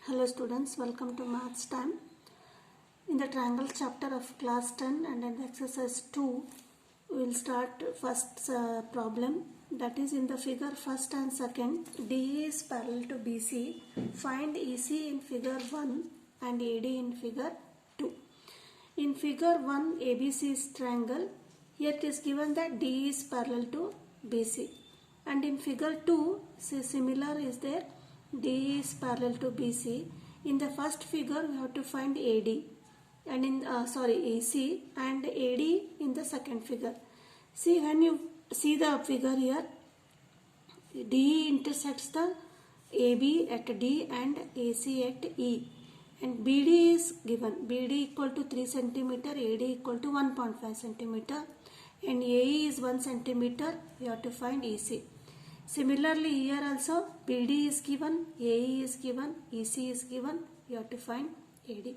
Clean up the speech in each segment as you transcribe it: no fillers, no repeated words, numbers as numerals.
Hello students, welcome to Maths Time. In the triangle chapter of class 10 and in exercise 2, we will start first problem, that is in the figure first and second. DE is parallel to BC. Find EC in figure 1 and AD in figure 2. In figure 1, ABC is triangle. Here it is given that DE is parallel to BC. And in figure 2, similar is there. DE is parallel to BC. In the first figure, we have to find AD and in AC and AD in the second figure. See, when you see the figure here, DE intersects the AB at D and AC at E. And BD is given. BD equal to 3 cm, AD equal to 1.5 cm. And AE is 1 cm. We have to find EC. Similarly, here also BD is given, AE is given, EC is given. You have to find AD.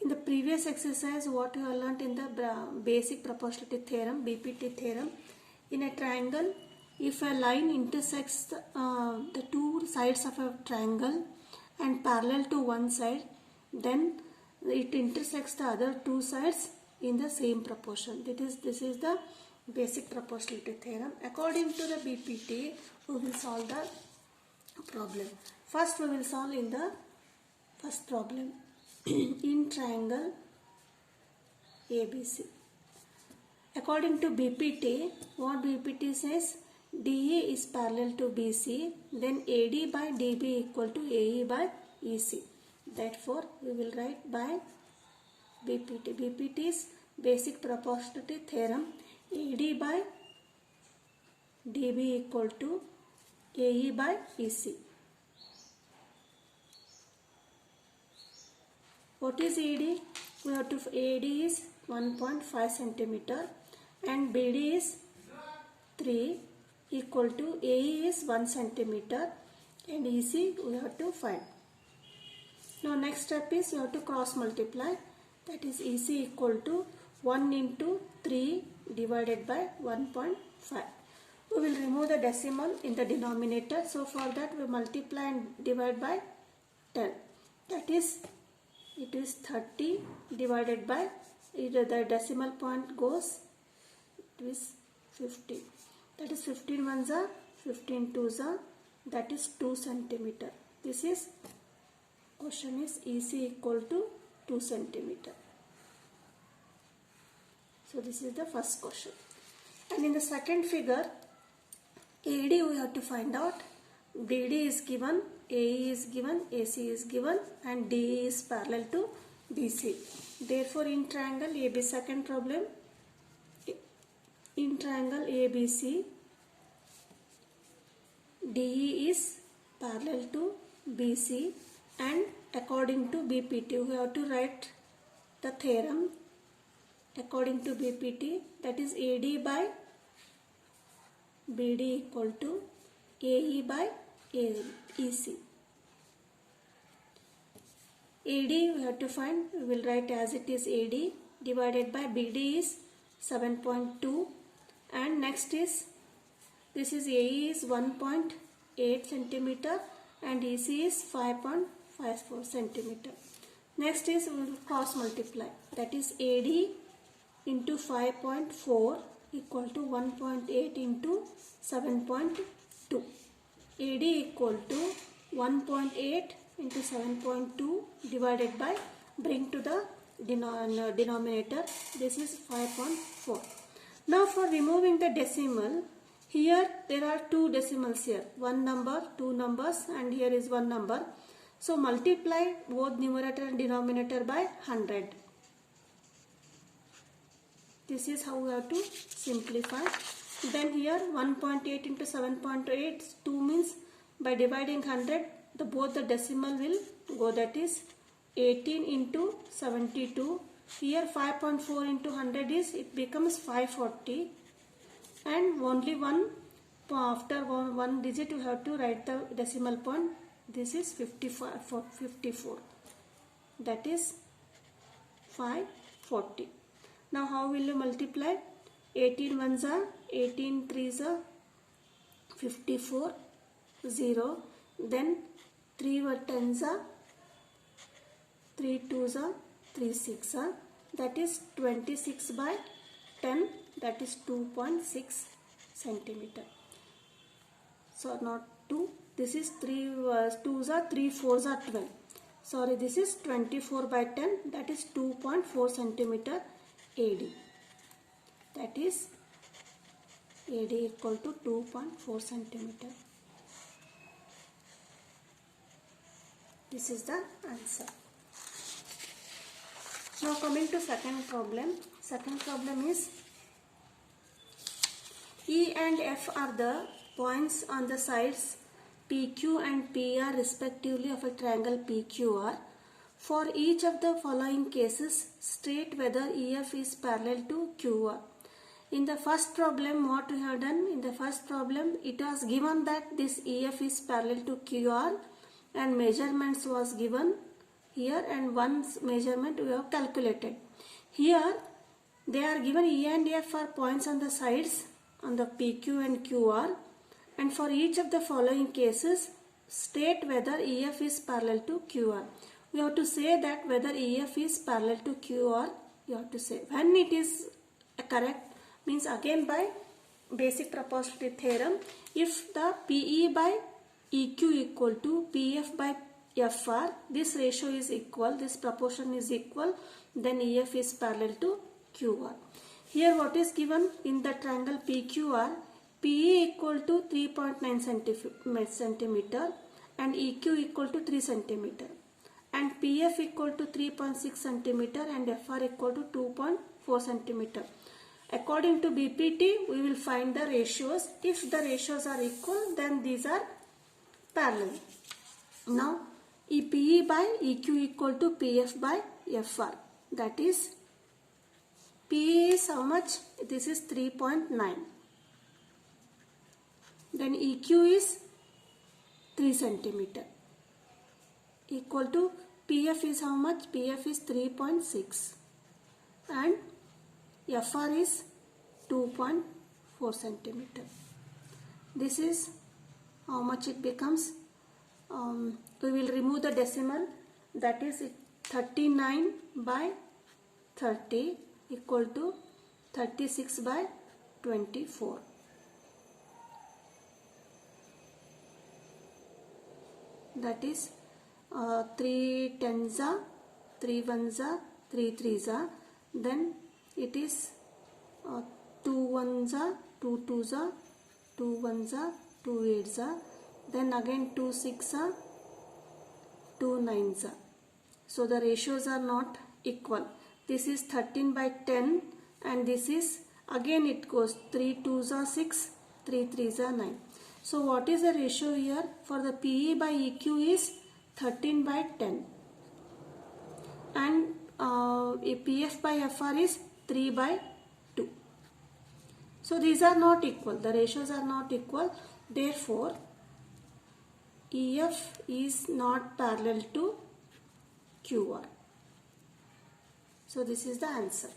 In the previous exercise, what you have learnt in the basic proportionality theorem, BPT theorem, in a triangle, if a line intersects the two sides of a triangle and parallel to one side, then it intersects the other two sides in the same proportion. This is the basic proportionality theorem. According to the BPT, we will solve the problem. First, we will solve in the first problem. In triangle ABC. According to BPT, what BPT says, DE is parallel to BC, then AD by DB equal to AE by EC. Therefore, we will write by BPT. BPT is basic proportionality theorem. AD by DB equal to AE by EC. What is AD? We have to AD is 1.5 cm and BD is 3 equal to AE is 1 cm and EC we have to find. Now next step is you have to cross multiply, that is EC equal to 1 into 3 divided by 1.5. We will remove the decimal in the denominator, so for that we multiply and divide by 10. That is, it is 30 divided by, the decimal point goes, it is 50. That is 15 ones are, 15 twos are, that is 2 cm. This is, question is EC equal to 2 cm. So this is the first question. And in the second figure, AD we have to find out. BD is given, AE is given, AC is given, and DE is parallel to BC. Therefore, in triangle AB, second problem, in triangle ABC, DE is parallel to BC, and according to BPT, we have to write the theorem. According to BPT, that is AD by BD equal to AE by EC. AD we have to find, we will write as it is AD divided by BD is 7.2 and next is, this is AE is 1.8 cm and EC is 5.54 cm. Next is we will cross multiply, that is AD into 5.4 equal to 1.8 into 7.2. AD equal to 1.8 into 7.2 divided by, bring to the denominator, this is 5.4. Now for removing the decimal, here there are two decimals here, one number, two numbers, and here is one number. So multiply both numerator and denominator by 100. This is how we have to simplify. Then here 1.8 into 7.8, 2 means by dividing 100, both the decimal will go, that is 18 into 72. Here 5.4 into 100 is, it becomes 540, and only one, after one digit you have to write the decimal point. This is 54, that is 540. Now how will you multiply? 18 ones are, 18 threes are 54, 0. Then 3 were 10s are 3 2s are 3 6 are, that is 26 by 10, that is 2.6 centimeter. So not 2, this is 3 2s are 3 4s are 12. Sorry, this is 24 by 10, that is 2.4 centimeter AD. That is AD equal to 2.4 centimeter. This is the answer. Now coming to second problem. Second problem is E and F are the points on the sides PQ and PR respectively of a triangle PQR. For each of the following cases, state whether EF is parallel to QR. In the first problem, what we have done? In the first problem, it was given that this EF is parallel to QR and measurements was given here, and one measurement we have calculated. Here, they are given E and F are points on the sides on the PQ and QR, and for each of the following cases, state whether EF is parallel to QR. We have to say that whether EF is parallel to QR, you have to say. When it is correct, means again by basic proportionality theorem, if the PE by EQ equal to PF by FR, this ratio is equal, this proportion is equal, then EF is parallel to QR. Here what is given in the triangle PQR, PE equal to 3.9 centimeter and EQ equal to 3 centimeter, and PF equal to 3.6 centimeter and FR equal to 2.4 centimeter. According to BPT, we will find the ratios. If the ratios are equal, then these are parallel. Now, PE by EQ equal to PF by FR. That is, PE is how much? This is 3.9. Then EQ is 3 centimeter. Equal to PF is how much? PF is 3.6. And FR is 2.4 centimeter. This is how much it becomes. We will remove the decimal, that is 39 by 30 equal to 36 by 24. That is 3 tens are, 3 ones are, 3 threes are, then it is 2 ones are, 2 twos are, 2 ones are, 2 eights are, then again 2 6 are, 2 nines are. So the ratios are not equal. This is 13 by 10 and this is again it goes 3 twos are 6, 3 threes are 9. So what is the ratio here? For the PE by EQ is 13 by 10 and PF by FR is 3 by 2. So these are not equal. The ratios are not equal. Therefore, EF is not parallel to QR. So this is the answer.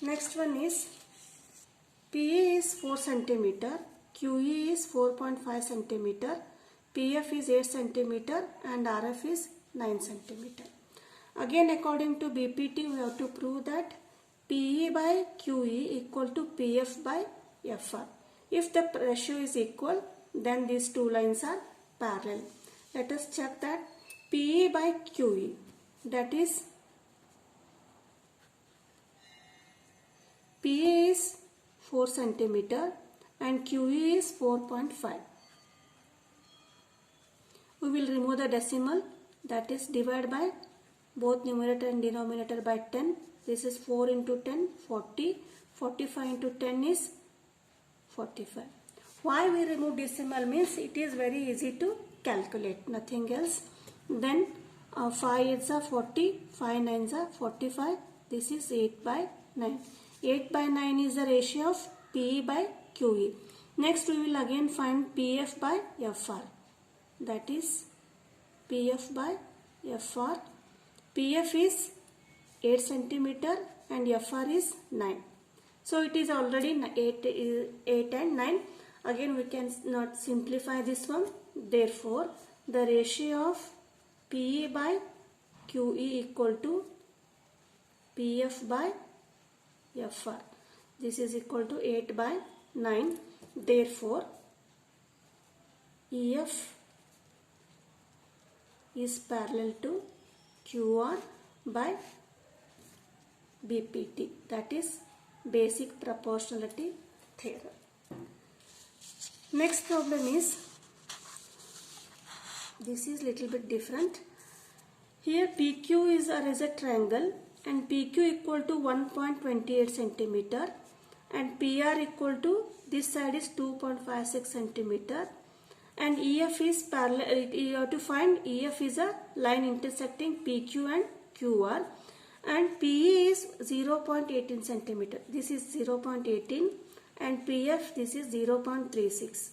Next one is PE is 4 centimeter, QE is 4.5 centimeter, PF is 8 centimeter and RF is 9 centimeter. Again, according to BPT, we have to prove that PE by QE equal to PF by FR. If the ratio is equal, then these two lines are parallel. Let us check that PE by QE, that is PE is 4 centimeter and QE is 4.5. We will remove the decimal, that is divide by both numerator and denominator by 10. This is 4 into 10, 40. 45 into 10 is 45. Why we remove decimal means it is very easy to calculate, nothing else. Then 5 8s are 40, 5 9s are 45. This is 8 by 9. 8 by 9 is the ratio of PE by QE. Next we will again find PF by FR. That is PF by FR. PF is 8 centimeter and FR is 9. So it is already 8 and 9. Again we can not simplify this one. Therefore the ratio of PE by QE equal to PF by FR. This is equal to 8 by 9. Therefore, EF is parallel to QR by BPT. That is basic proportionality theorem. Next problem is, this is little bit different. Here PQ is a triangle and PQ equal to 1.28 centimeter and PR equal to, this side is 2.56 centimeter, and EF is parallel. You have to find EF is a line intersecting PQ and QR, and PE is 0.18 centimeter. This is 0.18 and PF, this is 0.36.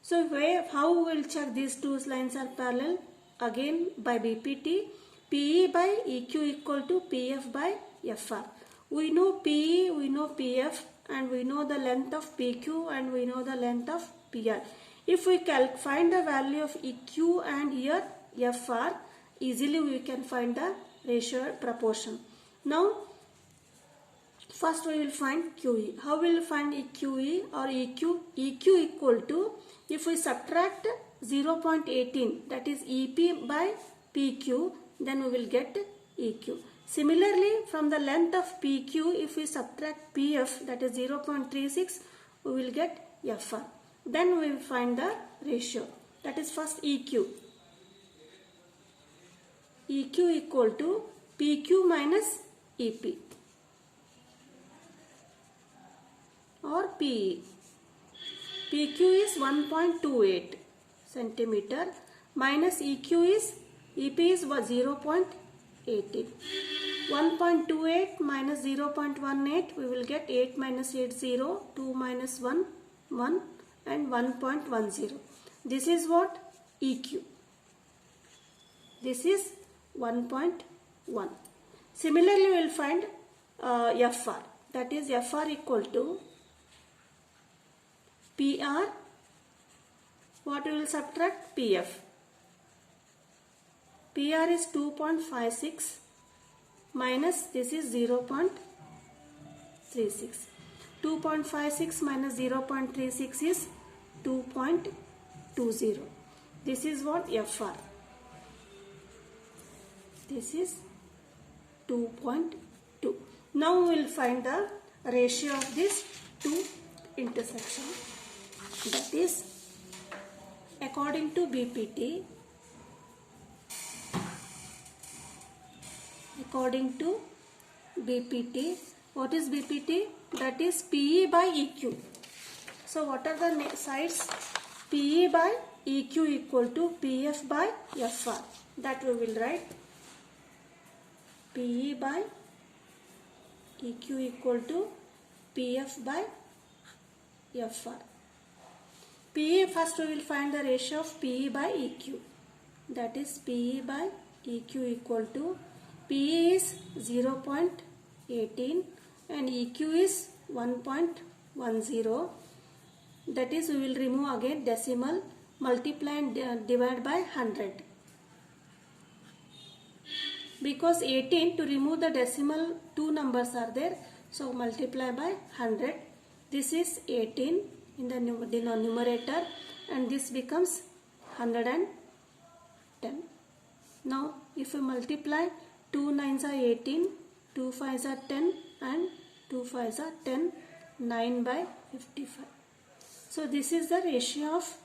So how we will check these two lines are parallel? Again by BPT. PE by EQ equal to PF by FR. We know PE, we know PF, and we know the length of PQ and we know the length of PR. If we find the value of EQ and here FR, easily we can find the ratio proportion. Now first we will find QE. How will we find EQE or EQ? EQ equal to, if we subtract 0.18, that is EP by PQ, then we will get EQ. Similarly, from the length of PQ, if we subtract PF, that is 0.36, we will get FR. Then we will find the ratio. That is first EQ. EQ equal to PQ minus EP or PE. PQ is 1.28 centimeter minus EQ is, EP is 0.18. 1.28 minus 0.18, we will get 8 minus 8, 0, 2 minus 1, 1 and 1.10. This is what? EQ. This is 1.1. Similarly, we will find FR. That is FR equal to PR. What we will subtract? PF. PR is 2.56 minus this is 0.36. 2.56 minus 0.36 is 2.20. This is what? FR. This is 2.2. Now we will find the ratio of these two intersections. That is, according to BPT, what is BPT? That is PE by EQ. So what are the sides? PE by EQ equal to PF by FR. That we will write. PE by EQ equal to PF by FR. PE, first we will find the ratio of PE by EQ. That is PE by EQ equal to, PE is 0.18 and EQ is 1.10. That is, we will remove again decimal, multiply and divide by 100. Because 18, to remove the decimal, two numbers are there. So multiply by 100. This is 18 in the numerator and this becomes 110. Now if we multiply, 2 9s are 18, 2 5s are 10 and 2 5s are 10, 9 by 55. So this is the ratio of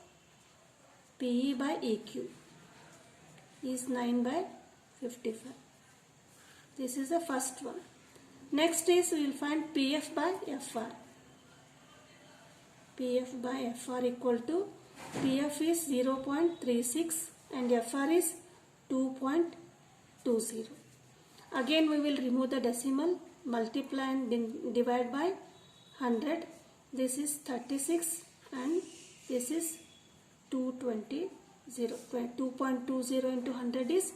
PE by EQ is 9 by 55. This is the first one. Next is we will find PF by FR. PF by FR equal to, PF is 0.36 and FR is 2.20. Again we will remove the decimal, multiply and divide by 100. This is 36 and this is 220. 2.20 into 100 is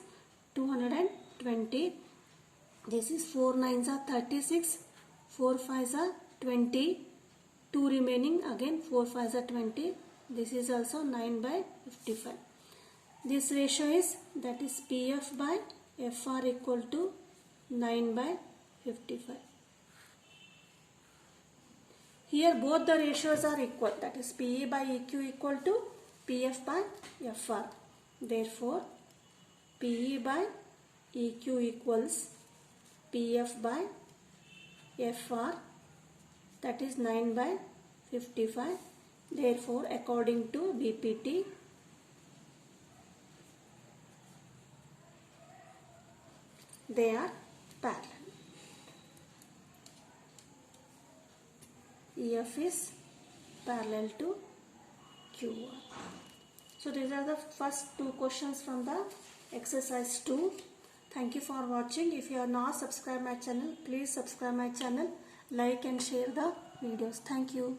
220. This is 4 9s are 36, 4 5s are 20, 2 remaining, again 4 5s are 20. This is also 9 by 55. This ratio is, that is PF by FR equal to 9 by 55. Here both the ratios are equal, that is PE by EQ equal to PF by FR. Therefore, PE by EQ equals PF by FR, that is 9 by 55. Therefore, according to BPT, they are parallel. EF is parallel to QR. So these are the first two questions from the exercise 2. Thank you for watching. If you are not subscribed my channel, please subscribe my channel, like and share the videos. Thank you.